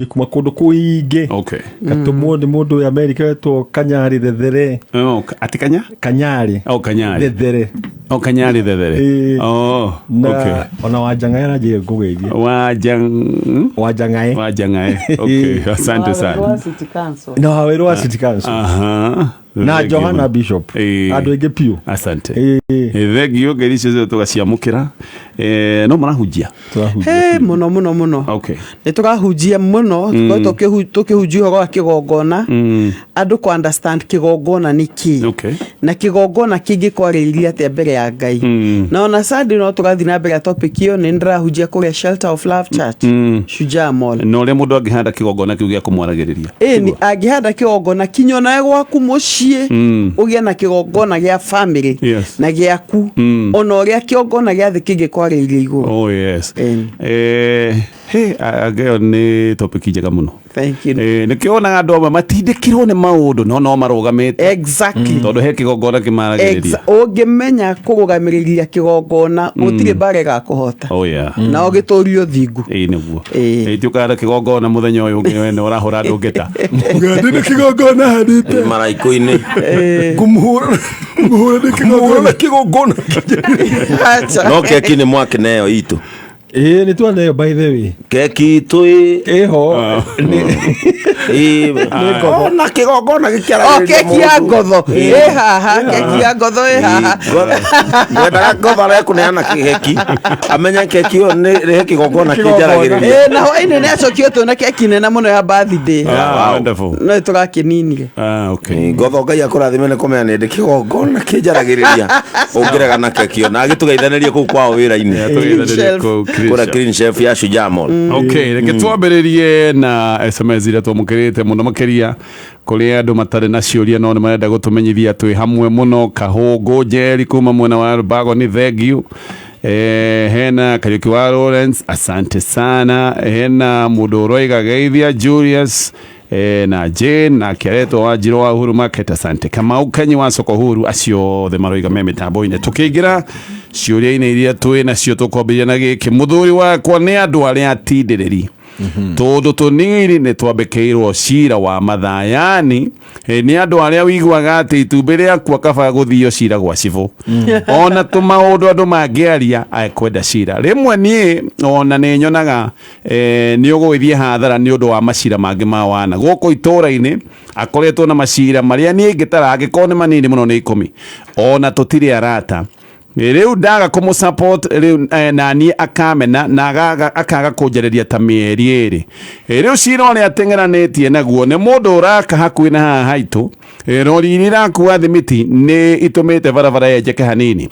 kuma kundu kuingi okay katumo mundu ya America to Kanyari Thethere ati Kanyari Thethere Kanyari Thethere okay ona Wajangae je ngugeithia Wajangae okay asante sana no Hawerwa City Council na Johanna Bishop adu ege pio asante thegio gerice tugaciamukira no marahujia muno okay niturahujia muno tukihujia horo kigongona andu ku understand kigongona niki okay na kigongona kingi kwariria te mbere ya Ngai na ona sadi no turathi na mbere topic iyo ni ndirahujia kuri Shelter of Love Church Shujaa Mall no le mundu angihanda kigongona kiu gia kumwaragiriria ni angihanda kigongona kinyona gwaku mucii ugia na kigongona gia family na giaku ona uria kigongona gia thikige kwariria iguru oh yes ageo ni topic njega muno thank you nikiona andu amwe matindikirwo ni maundu no marugamite exactly tondu he kigongona kimaragiriria ungimenya kurugamiria kigongona utire bare ga kuhota oh yeah na ugiturio thingu niguo tiukara kigongona muthenya uyu wene urahura andu ngeta ngandi kigongona hadite maraiko-ini kumuhura kigongona no keki ni mwake nayo itu ni tuane by the way keki itu ho na kigongona gikiara keki ya ngotho haha keki ya ngotho haha ngwenda ngotho re kuneana keki amenya keki yo ni kigongona kinjaragiriria na hoine ne acokio tu na keki nene muno ya birthday wonderful no turakininire okay ngotho Ngai akurathime ni kumenya ni kigongona kinjaragiriria ungirega na keki yo na agitugeithanirie ku kwao wira-ini kura clean chef ya Shujaa Mall okay reke twambiririe na SMS ira twamukirite muno makiria kuri andu matare na ciuria no marenda gutumenyithia twi hamwe muno kahungu Jerry kuma mwena wa Bago ni thegio hena Kariuki wa Lawrence asante sana hena Mudoroiga Geithia Julius na Jane na Kereto wa Jiro wa Huru Market asante kama ukanyi wa soko huru acio the maroiga meme tambo-ine tukigira ciuria-ine iria twi na cio tukwambia na giki muthuri wakwa ni andu aria atindiriri tondu tuniri ni twambekeirwo cira wa mathayani ni andu aria wiguaga ati itumbi riaku akaba guthio cira gwa civu ona tumaundu andu mangiaria akwenda cira rimwe ni ona ni nyonaga ni ugwithie hathara ni undu wa macira mangi mawana guko itura-ini akoretwo na macira maria ni ngitara agikone manini muno ni 10 ona tutiri arata riu ndaga kumu support riu nani akamena na akaga kunjereria ta mieri eri riu cira uri atengeranĩtie naguo ni mundu uraka hakuhi na haha haitu rori irakuwa thimiti ni itumite barabara yenjeke hanini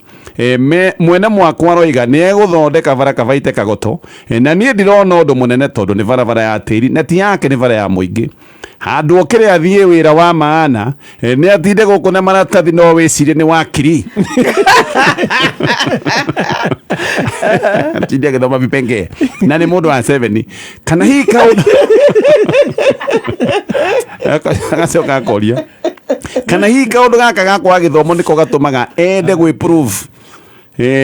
mwene mwakwa roiga ni eguthondeka bara kabaite kagoto na ni ndirona undu munene tondu ni barabara ya tiri na ti yake ni bara ya muingi handu okire athie wira wa maana ni atinde guku na maratathi no wicirie ni wakiri tinde githoma bipenge na ni mundu wa 7 kana hi kaundu akacoka akoria kana hi kaundu gaka gakwa githomo niko gatumaga ende gwi prove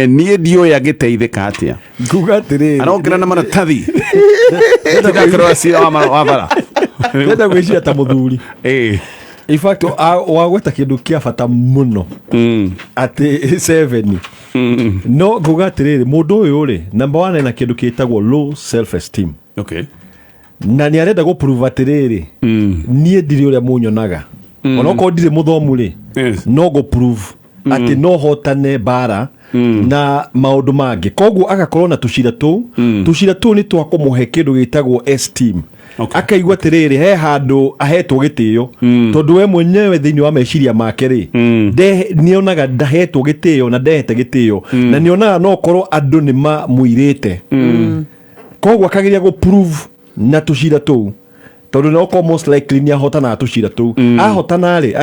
nie dio ya giteithika atia nguga atiri arongera na maratathi ndakira cia wa bara ndenda gwiciria ta muthuri in fact wagweta kindu kia bata muno ati 7 no nguga atiriri mundu uyu ri number 1 na kindu kitagwo low self esteem okay na ni arenda go prove atiriri nie ndiri uria munyonaga ona ko ndiri muthomu ri no go prove ati no hotane bara na maundu mangi koguo agakorwo na tucira tu ni twa kumuhe kindu gitagwo esteem akaigua atiriri he handu ahetwo gitio tondu we mwenyewe thiini wa meciria make ri nionaga ndahetwo gitio na ndehete gitio na nionaga no korwo andu ni mamuirite koguo akagiria go prove na tucira tu tondu no ko most likely ni ahotana tucira tu ahotana ri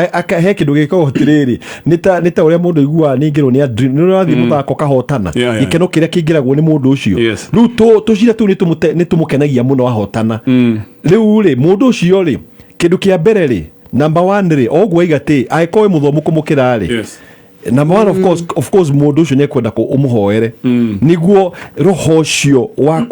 he kindu gikagwo atiriri nita uria mundu igua ningirwo ni athi muthako kahotana ikeno kiria kingiragwo ni mundu ucio riu tucira tu ni tumukenagia muno ahotana riu ri mundu ucio ri kindu kia mbere ri number 1 ri ogwo igati aikoe muthomu kumukira ri number one, of course mundu ucio ne kwenda ko umuhoere niguo roho cio wa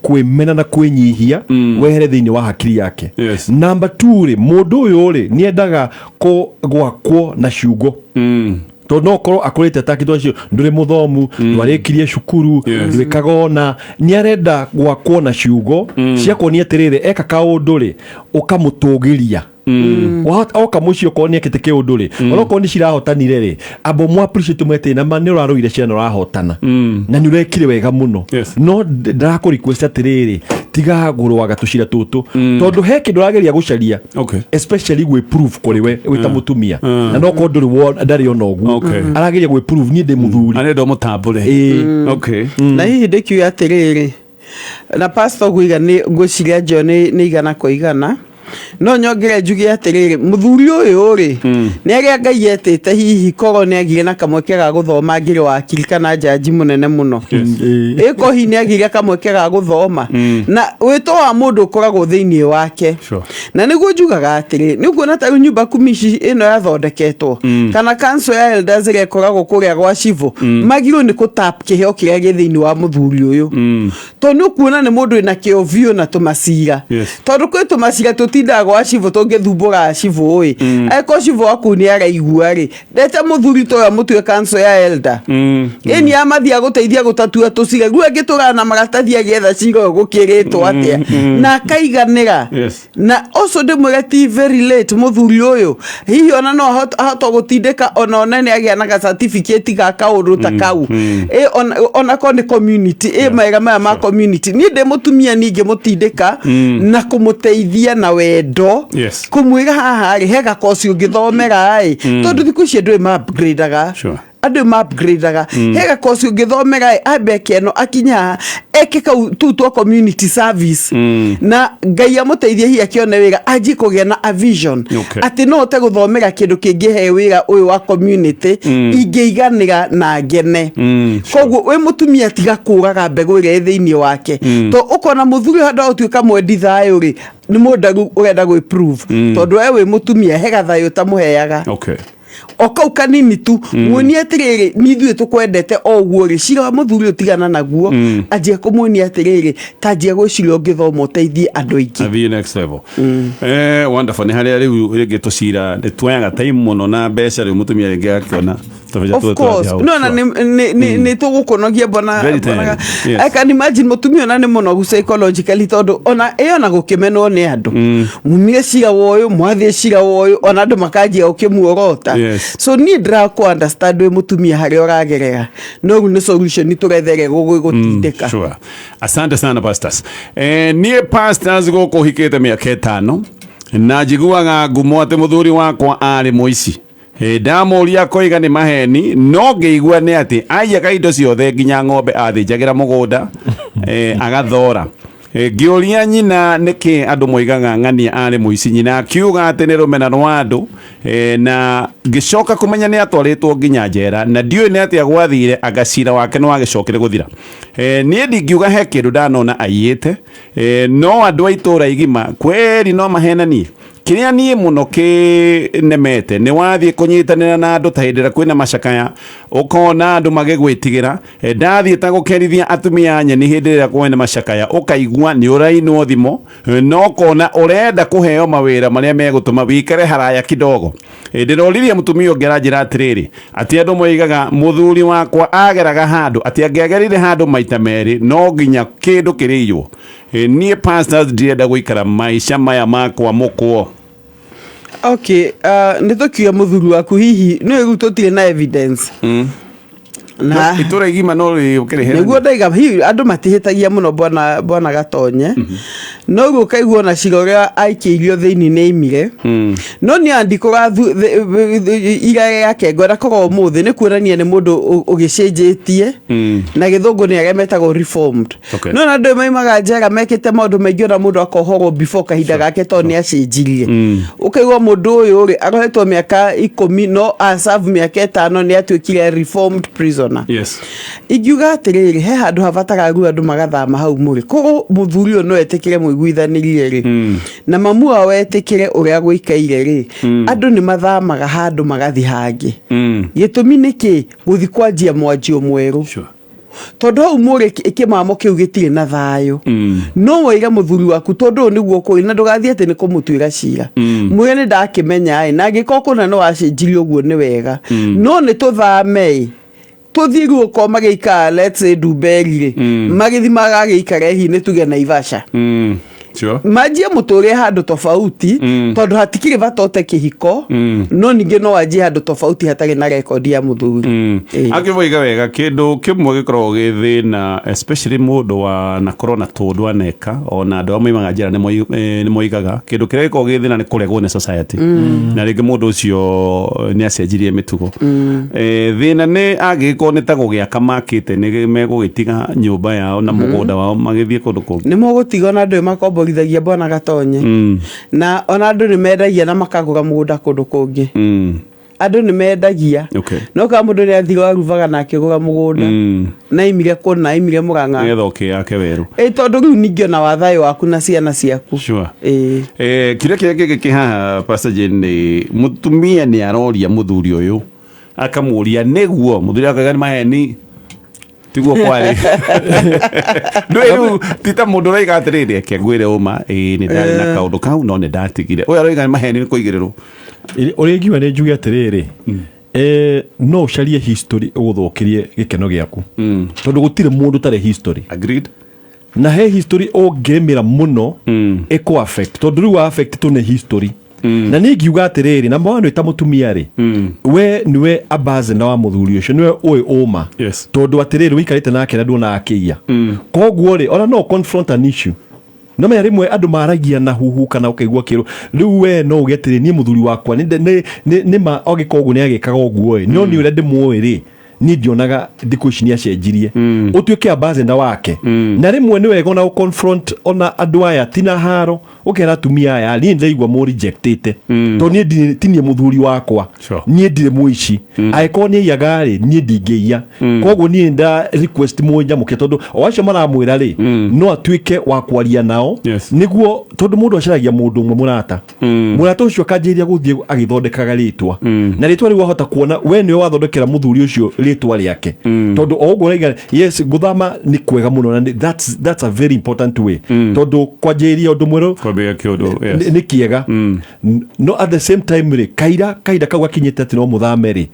kwimena na kwinyihia wehere thiini wa hakiri yake. Number 2 ri mundu uyu ri niendaga ko gwakwo na ciugo to no korwo akorete takitwa cio nduri muthomu ndwarikirie cukuru ndwikagona niarenda gwakwo na ciugo cia kuonia atiriri eka kaundu ri ukamutugiria oka mucio konia kiteke unduri onoko ni cirahotanire ri abo mu appreciate mwete na mani uraruire ciana urahotana na ni urekire wega muno no ndako request atiriri tiga gurwaga tucira tutu tondu he kindu rageria gucaria especially we proof kuri we wita mutumia na no ko nduri ndari ona ogu arageria we proof ni ndi muthuri ane ndo mutambure na hihi ndikio atiriri na pastor guiga ni guciria John ni igana ko igana no nyongere njuge atiriri muthuri uyu ri ni agia Ngai etete hihi kogo ni agire na kamweke ga guthoma ngire wa akiri kana jaji munene muno iko hi ni agire kamweke ga guthoma na wito wa mundu koragwo thiini wake na niguo njugaga atiriri niguo na ta nyumba kumishi ino yathondeketwo kana council ya elders ire koragwo kuria gwa civo magiro ni kutap kiheo kiria githiini wa muthuri uyu to ni kuona ni mundu ina kiovio na tumasira tondu kwi tumasira tutinda gwa civo tungithumbura civo oi eko civo akuni araigua ri ndete muthuri to ya mutwe council ya elder eni amathia guteithia gutatua tucire ru angitura na maratathi agetha cigo gukiritwo atia na kaiganira na also ndimwegati very late muthuri uyu hihi ona no hato gutindika ona onene agia na certificate ga kaundu ta kau ona ko ni community maiga ma community ni ndimutumia ninge mutindika na kumuteithia na wendo kumwiga haha ri hega kosi ungithomera ai tondu thiku cia ndwe ma upgradeaga andu ma upgradeaga hega kosi ungithomera ai abeke no akinya ekeka tutu community service na Ngai amuteithie hi akione wira aji kugia na a vision ati no te guthomera kindu kingi he wira uyu wa community ingeiganira na ngene koguo we mutumia tiga kuraga mbegu ire thiini wake to ukona muthuri handa utuika mwendi thayo ri ni mundagu urenda gwi prove tondu we mutumia hega thayo tamuheaga okau kanini tu muonie atiriri nithuĩ tukwendete oguo ri cira muthuri utigana naguo ajia kumuonia atiriri tajia gwiciria ngithoma uteithie andu aingi the next level wonderful ni haria riu ringi tucira nitwayaga time muno na mbeca riu mutumia ringi akiona of course no na ni tugukonogia bona I can imagine mutumia na ni muno psychologically tondu ona na gukimenwo ni andu mumire cira woyo mwathie cira woyo ona andu makajia ukimuorota so ni ndra ko understand we mutumia hari oragerera no ni solution ni turethere gugutindika asante sana pastors ni pastors gukuhikite miaka 5 na jiguaga ngumo ati muthuri wakwa ari muici ndamuria koiga ni maheni no ngeigua ni ati aya kaindo ciothe nginya ng'ombe athinjagira mugunda agathora ngiuria nyina niki andu moigaga ng'ania ari muici nyina akiuga ati ni rumena rwa andu na ngicoka kumenya ni atwaritwo nginya njera na ndiu ni ati agwathire agacira wake no agicokire guthira ni ndingiuga he kindu ndanona aiyite no andu aitura igima kweri no mahenanie kiria nie muno nemete ni wathie kunyitanira na andu tahindira kwina macakaya ukona andu magegwitigira ndathie ta gukerithia atumia nyeni hindira kwina macakaya ukaigua ni urainwo thimo no kona urenda kuheo mawira maria megutuma wikare haraya kidogo ndiroririe mutumia ongera njira atiriri ati andu moigaga muthuri wakwa ageraga handu ati angiagerire handu maita meri no nginya kindu kiriyo nie pastors ndienda guikara maisha maya makwa mukwo nitukia muthuri waku hihi no igutotire na evidence na itura igima no ukirihera niguo ndaiga hihi andu matihitagia muno bona gatonye no gukaigwo na ciroria aikirio thiini ni imire no ni andikora ira yake ngora kogo muthi ni kuonania ni mundu ugicenjetie na githungu ni agemetagwo reformed no na ndu maimaga njera mekite maundu maingi na mundu akohorwo before kahinda gake to ni acenjirie ukaigwo mundu uyu ri arohetwo miaka 10 no aserve miaka 5 ni atuikire reformed prison ingiuga atiriri he handu havatara ru andu magathama hau muri kogo muthuri no etikire mũiguithanirie rĩ na mamu wao etikire uria gwikaire rĩ andu ni mathamaga handu magathi hangi gitumi niki guthi kwanjia mwanjio mweru tondu hau muri ikimamo kiu gitire na thayo no waiga muthuri waku tondu niguo kuri na ndugathie ati ni kumutwira cira mwire ni ndakimenya na ngikoko na no acenjirie uguo ni wega no ni tuthame tuthiru ko magika let's say Duberi magithi magagikare hi ni tuge na Ivasha sure majia mutore handu tofauti tondu hatikire vatote kihiko no ninge no ajie handu tofauti hatari na record ya muthuri akivoiga wega kindu kimwe gikorwo githina especially mundu wa na corona tondu aneka ona andu amwe magajira ni moigaga kindu kiria gikorwo githina ni kuregwo ni society na ringi mundu ucio ni acenjirie mitugo thina ni agikorwo ni ta gugiaka makite ni megugitiga nyumba yao na mugunda wao magithie kundu kungi ni mogutiga na andu makombo rithagia bwana gatonye na ona andu ni mendagia na makagura mugunda kundu kungi andu ni mendagia no ka mundu ni athiga ruvaga na akigura mugunda na imire kuna imire muranga ethoke yake weru tondu riu ningio na wathayo waku na ciana ciaku sure kire kihaha passage ni mutumia ni aroria muthuri uyu akamuria neguo muthuri akagani maheni tiguo kwari ndu tita mundu raiga atiriri akigwire uma ni ndari na kaundu kau no ni ndatigire uyu araiga maheni ni kuigirirwo uringiwa ni njuge atiriri no ucarie history uguthukirie gikeno giaku tondu gutire mundu tare history agreed na he history ongemira muno eko affect tondu riu affect to ne history na ningiuga atiriri na mwana eta mutumia ri we niwe abaze na wa muthuri ucio niwe oi uma tondu atiriri wikarite nake na nduna akiya koguo ri ona no confront an issue no me rimwe andu maragia na huhu kana ukaigua kiru riu we no ugetire ni muthuri wakwa ni ma ogikogu ni agikaga oguo no ni ure ndimwe ri ni ndionaga ndiku ici ni acenjirie utuike abaze na wake na rimwe ni wega na confront ona andu aya tina haro ukera tumia aya ni ndaigwa mu rejectete to ni tinie muthuri wakwa ni ndire muici aiko ni yagari ni ndingeia koguo ni nda request moja muke tondu oacio maramwira ri no atuike wa kwaria nao niguo tondu mundu acaragia mundu umwe murata ucio kanjiria guthie agithondekaga ritwa na ritwa riu ahota kuona we ni wathondekera muthuri ucio ritwa riake tondu oguo raiga yes guthama ni kwega muno na that's a very important way tondu kwanjiria undu mweru kwambia kiodo ni kiega no at the same time ri kaida kau akinyete ati no muthame ri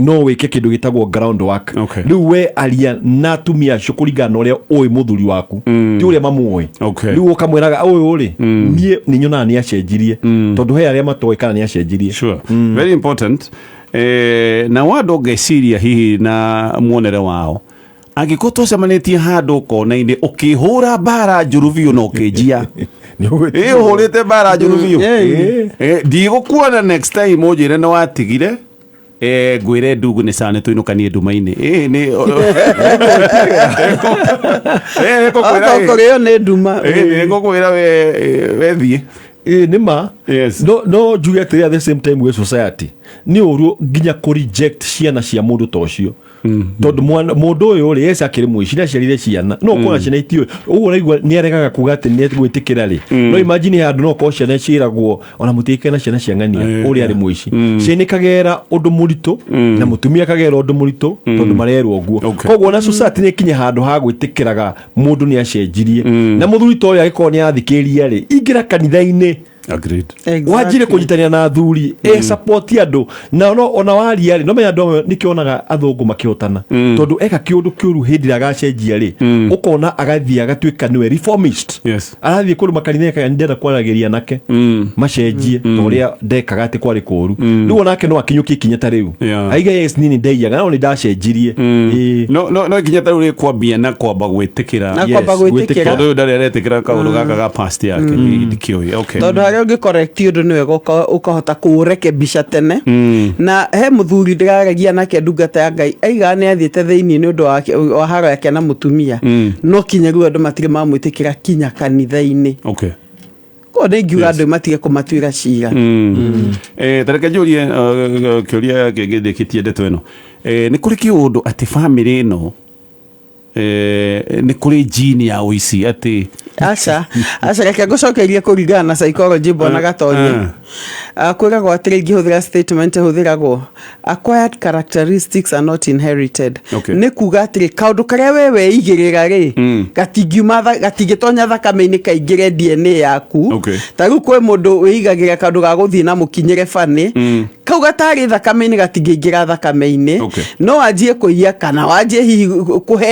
no wike kindu gitagwo ground work riu we alia na tumia cukuringa na uria oi muthuri waku ti uria mamuoi riu ukamwiraga uyu ri nie ni nyona ni acenjirie tondu he aria matoi kana ni acenjirie sure very important na wado geciria hihi na muonere wao angiko tocemanitie handu kona-ini ukihura bara njuruvio no kinjia uhurite bara njuruvio ndigũkuona next time unjire no watigire ngwire ndugu ni sana tuinukanie nduma-ini ni okoreo ni nduma ngukwira wethie nima no njuge atiri at the same time we society ni uru nginya ku reject ciana cia mundu tocio tondu mundu uyu ri yesa akiri mwici na ciarire ciana no kona ciana itio uguo raigua ni aregaga kuga ati ni gwitikira ri no imagine handu no ko ciana ciragwo ona mutike na ciana ciang'ania uri ari mwici ciana kagera undu murito na mutumia kagera undu murito tondu marerwo uguo koguo na society ni kinya handu ha gwitikiraga mundu ni acenjirie na muthuri to ya giko ni athikiria ri ingira kanitha-ini agreed wajire kujitania na athuri support andu na ona waria ri no menya ndo nikionaga athungu makihotana tondu eka kiundu kiuru hindi agacenjia ri ukona agathia agatuika niwe reformist arathie kuru makanitha ka ndenda kwaragiria nake macenjie uria ndekaga ati kwari kuru riu onake no akinyuki kinyata riu aiga yes nini ndeiaga no ni ndacenjirie no kinyata riu kwambia na kwamba gwitikira tondu ndari aretikira kaundu gaka ga past yake ndikioi tondu ungi correct undu niwe ukahota kurekebisha tene na he muthuri ndiraregia nake ndungata ya Ngai aiga ni athiete thiini ni undu wa haro yake na mutumia no kinya riu andu matire mamwitikira kinya kanitha-ini ko ngiuga andu matige kumatwira cira tareke njurie kiuria kingi ndikitie ndeto ino ni kuri kiundu ati family ino nĩ kũrĩ jini ya ũici atĩ aca reke ngũcokerie kũringana na psychology Bwana Gatonyi kwĩragwo atĩrĩ ingĩhũthĩra statement hũthĩragwo acquired characteristics are not inherited. Nĩ kuga atĩrĩ kaũndũ karĩa we weigĩrĩra rĩ gatingĩtonya thakame-inĩ kaingĩre DNA yaku. Ta rĩu kwĩ mũndũ wĩigagĩra kaũndũ ga gũthiĩ na mũkinyĩre bani kau gatarĩ thakame-inĩ gatingĩingĩra thakame-inĩ no wanjie kũiya kana wanjie hihi kũhe